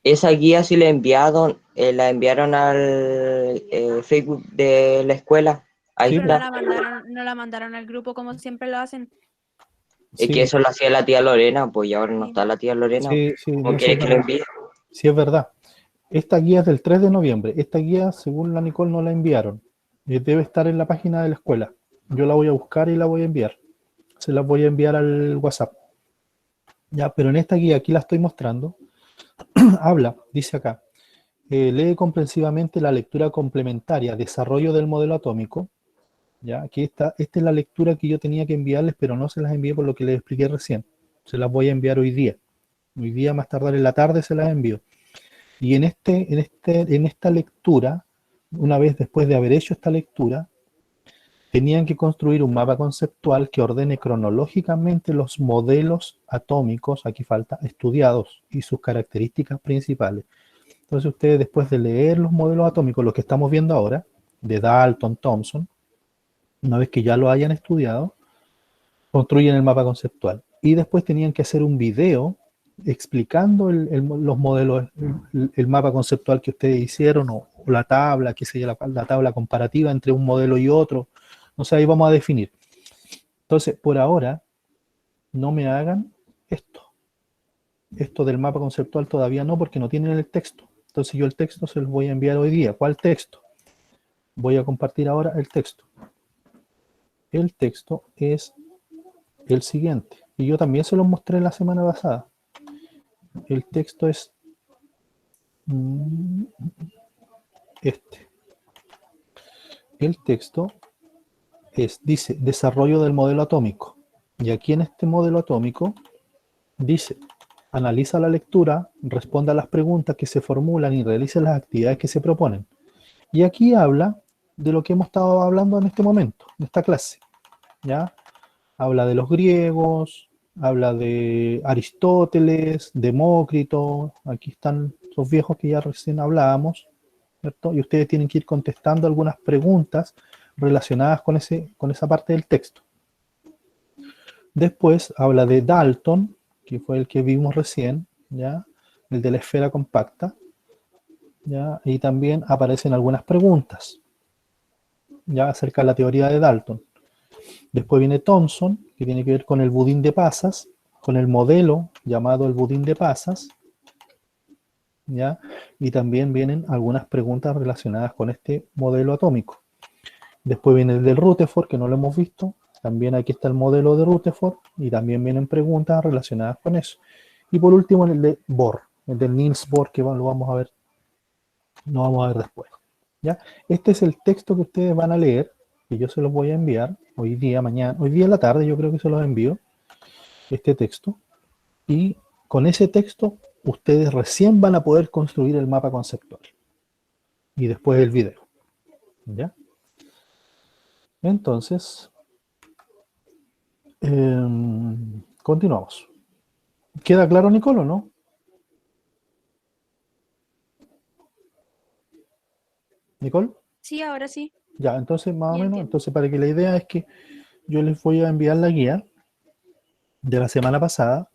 esa guía sí la enviaron al Facebook de la escuela. Ahí Sí, Pero está. no la mandaron al grupo como siempre lo hacen. Es que sí, eso lo hacía la tía Lorena, pues y ahora no Sí. está la tía Lorena. sí, ¿Cómo eso es quieres que lo verdad. envíe? Sí, es verdad. Esta guía es del 3 de noviembre. Esta guía, según la Nicole, no la enviaron. Debe estar en la página de la escuela. Yo la voy a buscar y la voy a enviar. Se la voy a enviar al WhatsApp. Ya, pero en esta guía, aquí la estoy mostrando, habla, dice acá, lee comprensivamente la lectura complementaria, desarrollo del modelo atómico. Ya, aquí está, esta es la lectura que yo tenía que enviarles, pero no se las envié por lo que les expliqué recién. Se las voy a enviar hoy día. Hoy día, más tardar en la tarde, se las envío. Y en esta lectura, una vez después de haber hecho esta lectura, tenían que construir un mapa conceptual que ordene cronológicamente los modelos atómicos, aquí falta, estudiados y sus características principales. Entonces ustedes, después de leer los modelos atómicos, los que estamos viendo ahora, de Dalton, Thomson, una vez que ya lo hayan estudiado, construyen el mapa conceptual. Y después tenían que hacer un video explicando los modelos, el mapa conceptual que ustedes hicieron, o la tabla, qué sé yo, la tabla comparativa entre un modelo y otro. O sea, ahí vamos a definir. Entonces, por ahora, no me hagan esto. Esto del mapa conceptual todavía no, porque no tienen el texto. Entonces yo el texto se los voy a enviar hoy día. ¿Cuál texto? Voy a compartir ahora el texto. El texto es el siguiente. Y yo también se los mostré la semana pasada. El texto es este. El texto dice, desarrollo del modelo atómico. Y aquí en este modelo atómico dice, analiza la lectura, responda a las preguntas que se formulan y realice las actividades que se proponen. Y aquí habla de lo que hemos estado hablando en este momento, en esta clase. ¿Ya? Habla de los griegos, habla de Aristóteles, Demócrito, aquí están esos viejos que ya recién hablábamos, ¿cierto? Y ustedes tienen que ir contestando algunas preguntas relacionadas con esa parte del texto. Después habla de Dalton, que fue el que vimos recién, ¿ya? El de la esfera compacta, ¿ya? Y también aparecen algunas preguntas, ¿ya? Acerca de la teoría de Dalton. Después viene Thomson, que tiene que ver con el budín de pasas, con el modelo llamado el budín de pasas, ¿ya? Y también vienen algunas preguntas relacionadas con este modelo atómico. Después viene el del Rutherford, que no lo hemos visto. También aquí está el modelo de Rutherford y también vienen preguntas relacionadas con eso. Y por último el de Bohr, el del Niels Bohr, que lo vamos a ver, después. ¿Ya? Este es el texto que ustedes van a leer, que yo se los voy a enviar hoy día, mañana, hoy día en la tarde yo creo que se los envío, este texto. Y con ese texto ustedes recién van a poder construir el mapa conceptual. Y después el video. ¿Ya? Entonces, continuamos. ¿Queda claro, Nicolo, no? ¿Nicole? Sí, ahora sí. Ya, entonces más o Ya menos, entiendo. entonces para que la idea es que yo les voy a enviar la guía de la semana pasada.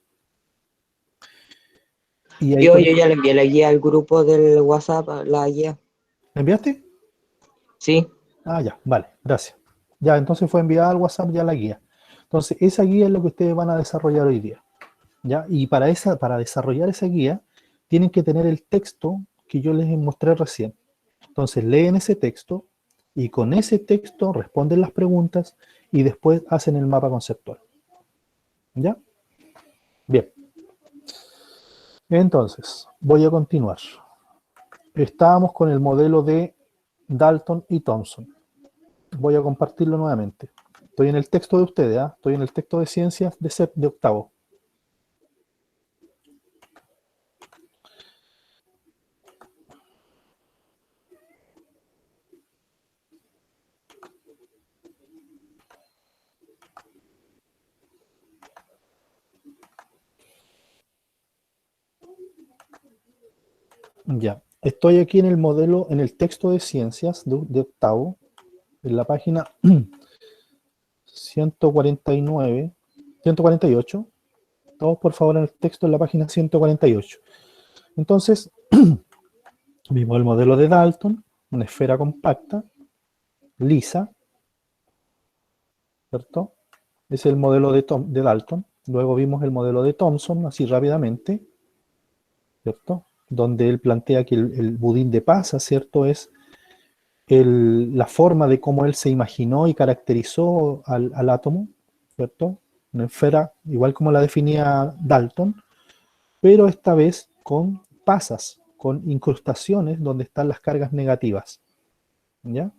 Y ahí, Yo ya le envié la guía al grupo del WhatsApp, la guía. ¿la enviaste? Sí, Ah, ya, vale, gracias. Ya, entonces fue enviada al WhatsApp ya la guía. Entonces, esa guía es lo que ustedes van a desarrollar hoy día. ¿Ya? Y para desarrollar esa guía, tienen que tener el texto que yo les mostré recién. Entonces, leen ese texto y con ese texto responden las preguntas y después hacen el mapa conceptual. ¿Ya? Bien. Entonces, voy a continuar. Estábamos con el modelo de Dalton y Thomson. Voy a compartirlo nuevamente. Estoy en el texto de ustedes, ¿eh? Estoy en el texto de ciencias de octavo. Ya, estoy aquí en el modelo, en el texto de ciencias de octavo, en la página 149, 148. Todos por favor en el texto en la página 148. Entonces, vimos el modelo de Dalton, una esfera compacta, lisa, ¿cierto? Es el modelo de Dalton. Luego vimos el modelo de Thomson, así rápidamente, ¿cierto? Donde él plantea que el budín de pasa, ¿cierto? Es la forma de cómo él se imaginó y caracterizó al átomo, ¿cierto? Una esfera igual como la definía Dalton, pero esta vez con pasas, con incrustaciones donde están las cargas negativas, ¿ya?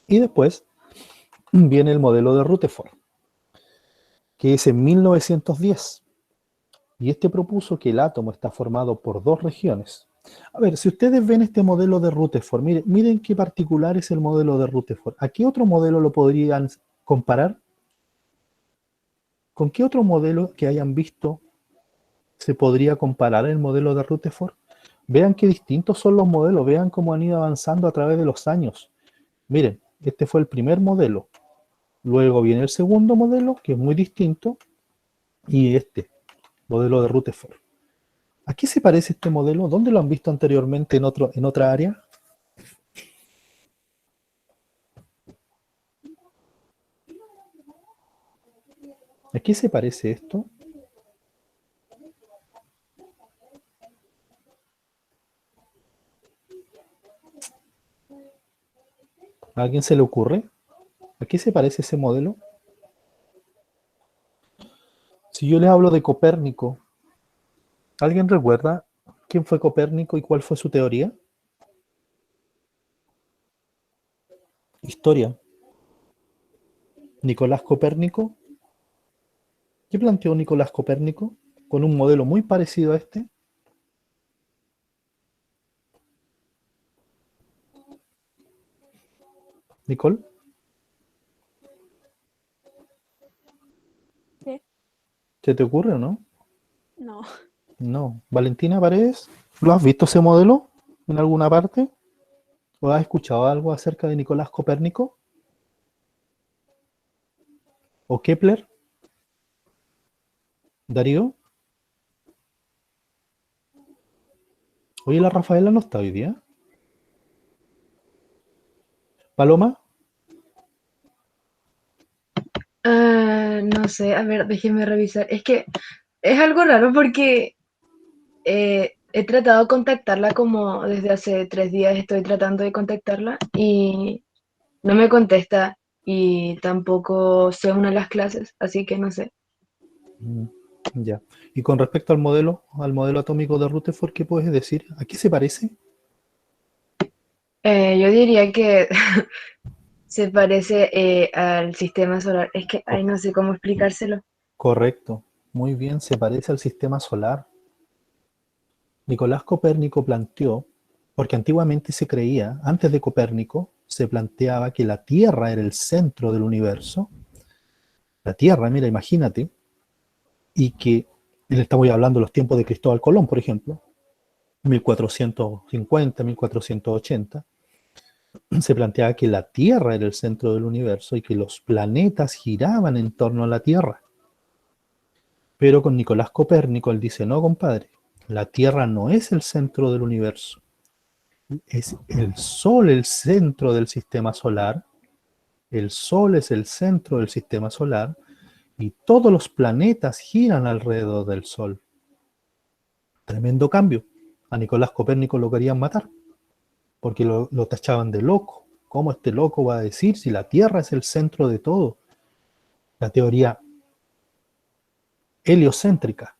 Y después viene el modelo de Rutherford, que es en 1910, y este propuso que el átomo está formado por dos regiones. A ver, si ustedes ven este modelo de Rutherford, miren qué particular es el modelo de Rutherford. ¿A qué otro modelo lo podrían comparar? ¿Con qué otro modelo que hayan visto se podría comparar el modelo de Rutherford? Vean qué distintos son los modelos, vean cómo han ido avanzando a través de los años. Miren, este fue el primer modelo. Luego viene el segundo modelo, que es muy distinto, y este modelo de Rutherford. ¿A qué se parece este modelo? ¿Dónde lo han visto anteriormente en otra área? ¿A qué se parece esto? ¿A alguien se le ocurre? ¿A qué se parece ese modelo? Si yo les hablo de Copérnico, ¿alguien recuerda quién fue Copérnico y cuál fue su teoría? Historia. Nicolás Copérnico. ¿Qué planteó Nicolás Copérnico? Con un modelo muy parecido a este. Nicole, ¿Qué? ¿se te ocurre o no? No. No. Valentina Paredes, ¿lo has visto ese modelo? en alguna parte? ¿O has escuchado algo acerca de Nicolás Copérnico? ¿O Kepler? ¿Darío? Oye, la Rafaela no está hoy día. ¿Paloma? No sé, a ver, déjeme revisar. Es que es algo raro porque he tratado de contactarla como desde hace 3 días estoy tratando de contactarla y no me contesta y tampoco se une a las clases, así que no sé. Mm, ya. Y con respecto al modelo atómico de Rutherford, ¿qué puedes decir? ¿A qué se parece? Yo diría que se parece al sistema solar. Es que, ay, no sé cómo explicárselo. Correcto. Muy bien, se parece al sistema solar. Nicolás Copérnico planteó, porque antiguamente se creía, antes de Copérnico, se planteaba que la Tierra era el centro del universo. La Tierra, mira, imagínate, y que, y le estamos hablando de los tiempos de Cristóbal Colón, por ejemplo, 1450, 1480, se planteaba que la Tierra era el centro del universo y que los planetas giraban en torno a la Tierra. Pero con Nicolás Copérnico él dice, no, compadre, la Tierra no es el centro del universo, es el Sol el centro del sistema solar, el Sol es el centro del sistema solar y todos los planetas giran alrededor del Sol. Tremendo cambio. A Nicolás Copérnico lo querían matar, porque lo tachaban de loco. ¿Cómo este loco va a decir si la Tierra es el centro de todo? La teoría heliocéntrica.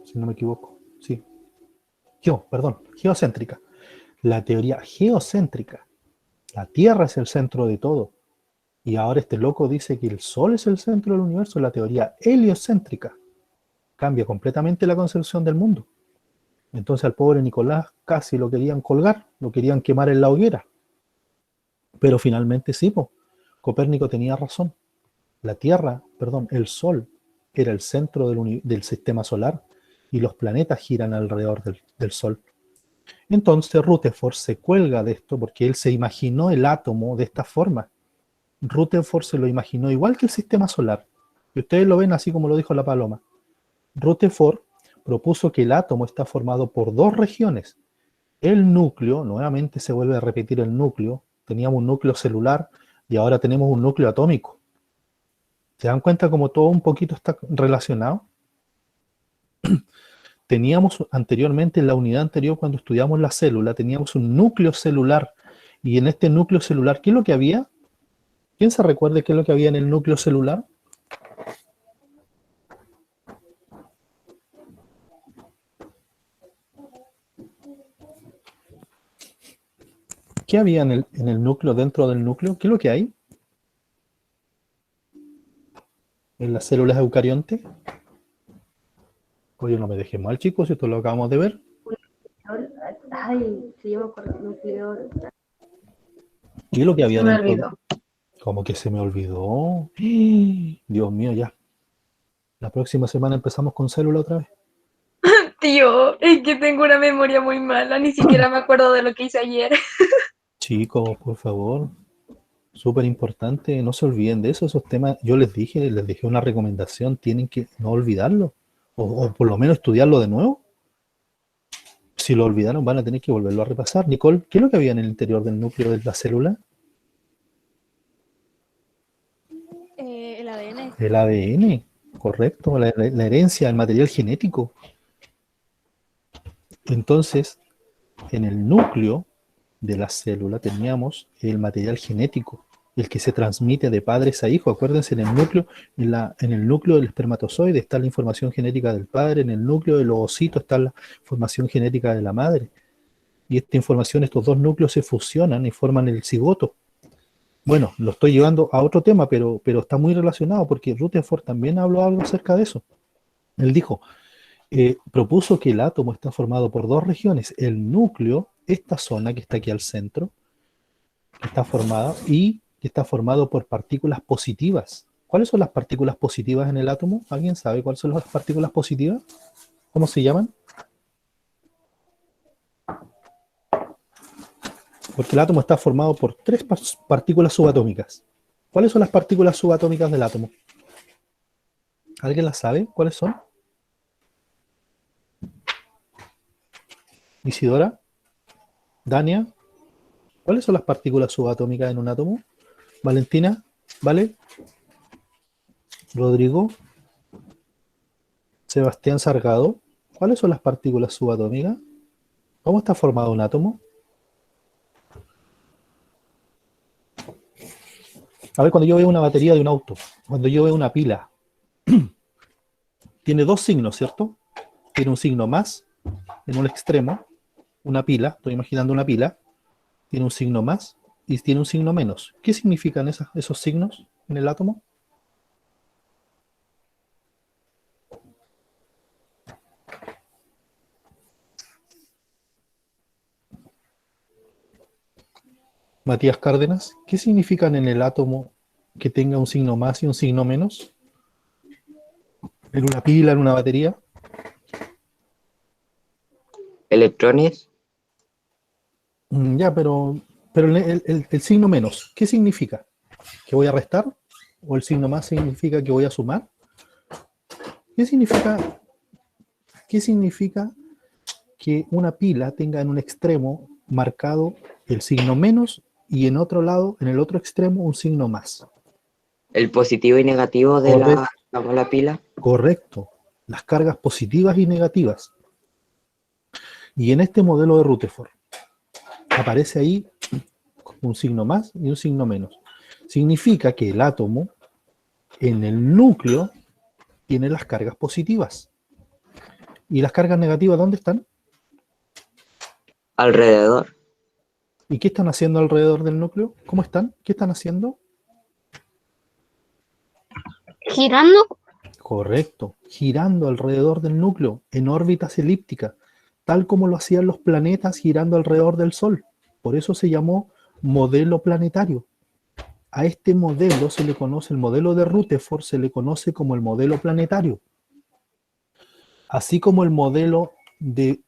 Si no me equivoco, sí. Geocéntrica. La teoría geocéntrica. La Tierra es el centro de todo. Y ahora este loco dice que el Sol es el centro del universo, la teoría heliocéntrica. Cambia completamente la concepción del mundo. Entonces al pobre Nicolás casi lo querían colgar, lo querían quemar en la hoguera. Pero finalmente sí, Copérnico tenía razón. La Tierra, perdón, el Sol era el centro del sistema solar y los planetas giran alrededor del Sol. Entonces Rutherford se cuelga de esto porque él se imaginó el átomo de esta forma. Rutherford se lo imaginó igual que el sistema solar. Y ustedes lo ven así como lo dijo la Paloma. Rutherford propuso que el átomo está formado por dos regiones. El núcleo, nuevamente se vuelve a repetir el núcleo. Teníamos un núcleo celular y ahora tenemos un núcleo atómico. ¿Se dan cuenta cómo todo un poquito está relacionado? Teníamos anteriormente, en la unidad anterior, cuando estudiamos la célula, teníamos un núcleo celular. Y en este núcleo celular, ¿qué es lo que había? ¿Quién se recuerda qué es lo que había en el núcleo celular? ¿Qué había en el núcleo, dentro del núcleo? ¿Qué es lo que hay? En las células eucariontes. Oye, no me dejes mal, chicos, esto lo acabamos de ver. Ay, sí, yo me acuerdo, nuclear. ¿Qué es lo que había Se me dentro? olvidó. Como que se me olvidó. Dios mío, ya. La próxima semana empezamos con célula otra vez. Tío, es que tengo una memoria muy mala, ni siquiera me acuerdo de lo que hice ayer. Chicos, por favor, súper importante, no se olviden de eso, esos temas. Yo les dejé una recomendación, tienen que no olvidarlo, o por lo menos estudiarlo de nuevo. Si lo olvidaron, van a tener que volverlo a repasar. Nicole, ¿qué es lo que había en el interior del núcleo de la célula? El ADN. El ADN, correcto, la herencia, el material genético. Entonces, en el núcleo de la célula teníamos el material genético, el que se transmite de padres a hijos. Acuérdense, en el núcleo del espermatozoide está la información genética del padre, en el núcleo del ovocito está la información genética de la madre. Y esta información, estos dos núcleos se fusionan y forman el cigoto. Bueno, lo estoy llevando a otro tema, pero está muy relacionado porque Rutherford también habló algo acerca de eso. Él dijo, propuso que el átomo está formado por dos regiones, el núcleo, esta zona que está aquí al centro, que está formada y que está formado por partículas positivas. ¿Cuáles son las partículas positivas en el átomo? ¿Alguien sabe cuáles son las partículas positivas? ¿Cómo se llaman? Porque el átomo está formado por 3 partículas subatómicas. ¿Cuáles son las partículas subatómicas del átomo? ¿Alguien las sabe? ¿Cuáles son? Isidora, Dania, ¿cuáles son las partículas subatómicas en un átomo? Valentina, ¿vale? Rodrigo, Sebastián Sargado, ¿cuáles son las partículas subatómicas? ¿Cómo está formado un átomo? A ver, cuando yo veo una batería de un auto, cuando yo veo una pila, tiene 2 signos, ¿cierto? Tiene un signo más en un extremo, una pila, estoy imaginando una pila, tiene un signo más y tiene un signo menos. ¿Qué significan esos signos en el átomo? Matías Cárdenas, ¿qué significan en el átomo que tenga un signo más y un signo menos? ¿En una pila, en una batería? Electrones, Ya, pero el signo menos, ¿qué significa? ¿Que voy a restar? ¿O el signo más significa que voy a sumar? ¿Qué significa que una pila tenga en un extremo marcado el signo menos y en otro lado, en el otro extremo, un signo más? el positivo y negativo de Correcto. la pila. Correcto. Las cargas positivas y negativas. Y en este modelo de Rutherford aparece ahí un signo más y un signo menos. Significa que el átomo en el núcleo tiene las cargas positivas. ¿Y las cargas negativas dónde están? Alrededor. ¿Y qué están haciendo alrededor del núcleo? ¿Cómo están? ¿Qué están haciendo? Girando. Correcto, girando alrededor del núcleo en órbitas elípticas, tal como lo hacían los planetas girando alrededor del Sol. Por eso se llamó modelo planetario. A este modelo se le conoce, el modelo de Rutherford se le conoce como el modelo planetario. Así como el modelo de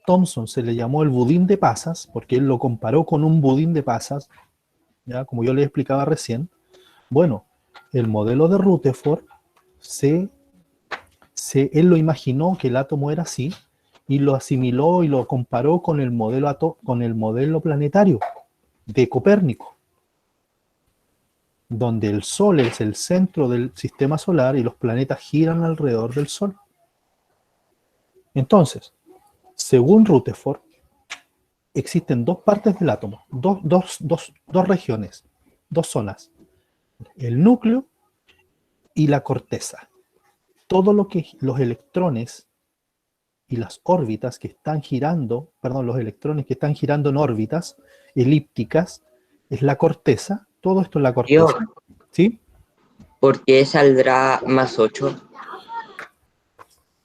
Thomson se le llamó el budín de pasas, porque él lo comparó con un budín de pasas, ¿ya? Como yo les explicaba recién. Bueno, el modelo de Rutherford él lo imaginó que el átomo era así y lo asimiló y lo comparó con el modelo planetario de Copérnico, donde el Sol es el centro del sistema solar y los planetas giran alrededor del Sol. Entonces, según Rutherford, existen 2 partes del átomo, dos regiones, 2 zonas, el núcleo y la corteza. Todo lo que los electrones y las órbitas que están girando, los electrones que están girando en órbitas elípticas, es la corteza, todo esto es la corteza. ¿Sí? ¿Por qué saldrá más 8?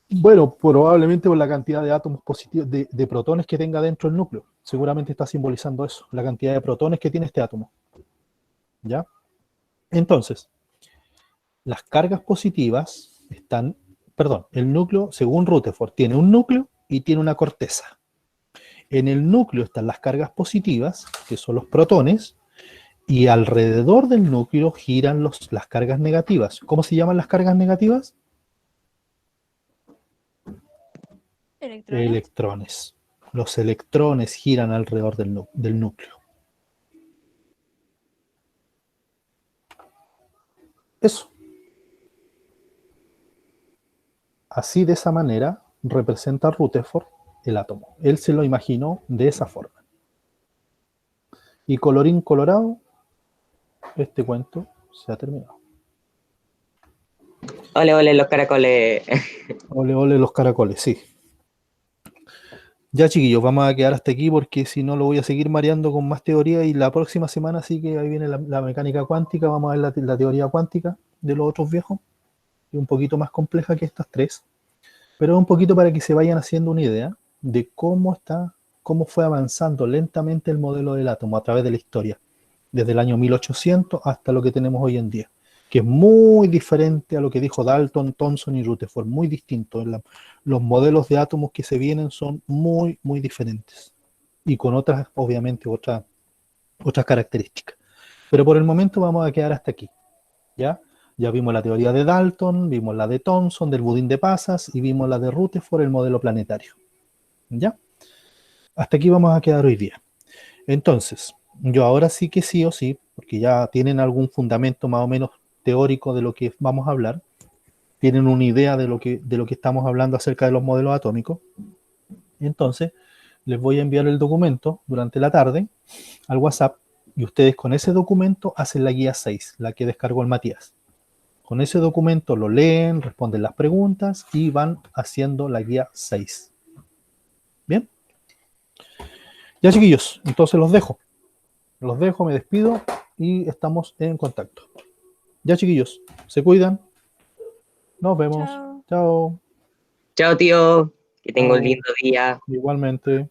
Bueno, probablemente por la cantidad de átomos positivos, de protones que tenga dentro del núcleo. Seguramente está simbolizando eso, la cantidad de protones que tiene este átomo. ¿Ya? Entonces, las cargas positivas están, el núcleo, según Rutherford, tiene un núcleo y tiene una corteza. En el núcleo están las cargas positivas, que son los protones, y alrededor del núcleo giran las cargas negativas. ¿Cómo se llaman las cargas negativas? Electrones. Los electrones giran alrededor del núcleo. Eso. Así, de esa manera, representa Rutherford el átomo. Él se lo imaginó de esa forma. Y colorín colorado, este cuento se ha terminado. Ole, ole, los caracoles. Ole, ole los caracoles, sí. Ya, chiquillos, vamos a quedar hasta aquí porque si no lo voy a seguir mareando con más teoría y la próxima semana sí que ahí viene la mecánica cuántica, vamos a ver la teoría cuántica de los otros viejos, y un poquito más compleja que estas 3, pero un poquito para que se vayan haciendo una idea de cómo fue avanzando lentamente el modelo del átomo a través de la historia, desde el año 1800 hasta lo que tenemos hoy en día. que es muy diferente a lo que dijo Dalton, Thomson y Rutherford, muy distinto. Los modelos de átomos que se vienen son muy, muy diferentes y con otras, obviamente, otras características. Pero por el momento vamos a quedar hasta aquí, ¿ya? Ya vimos la teoría de Dalton, vimos la de Thomson, del budín de pasas, y vimos la de Rutherford, el modelo planetario, ¿ya? Hasta aquí vamos a quedar hoy día. Entonces, yo ahora sí que sí o sí, porque ya tienen algún fundamento más o menos teórico de lo que vamos a hablar, tienen una idea de lo que estamos hablando acerca de los modelos atómicos, entonces les voy a enviar el documento durante la tarde al WhatsApp y ustedes con ese documento hacen la guía 6, la que descargó el Matías. Con ese documento lo leen, responden las preguntas y van haciendo la guía 6. ¿Bien? Ya, chiquillos, entonces los dejo, me despido y estamos en contacto. Ya, chiquillos, se cuidan. Nos vemos. Chao. Chao. Chao, tío. Que tenga un Chao. lindo día. Igualmente.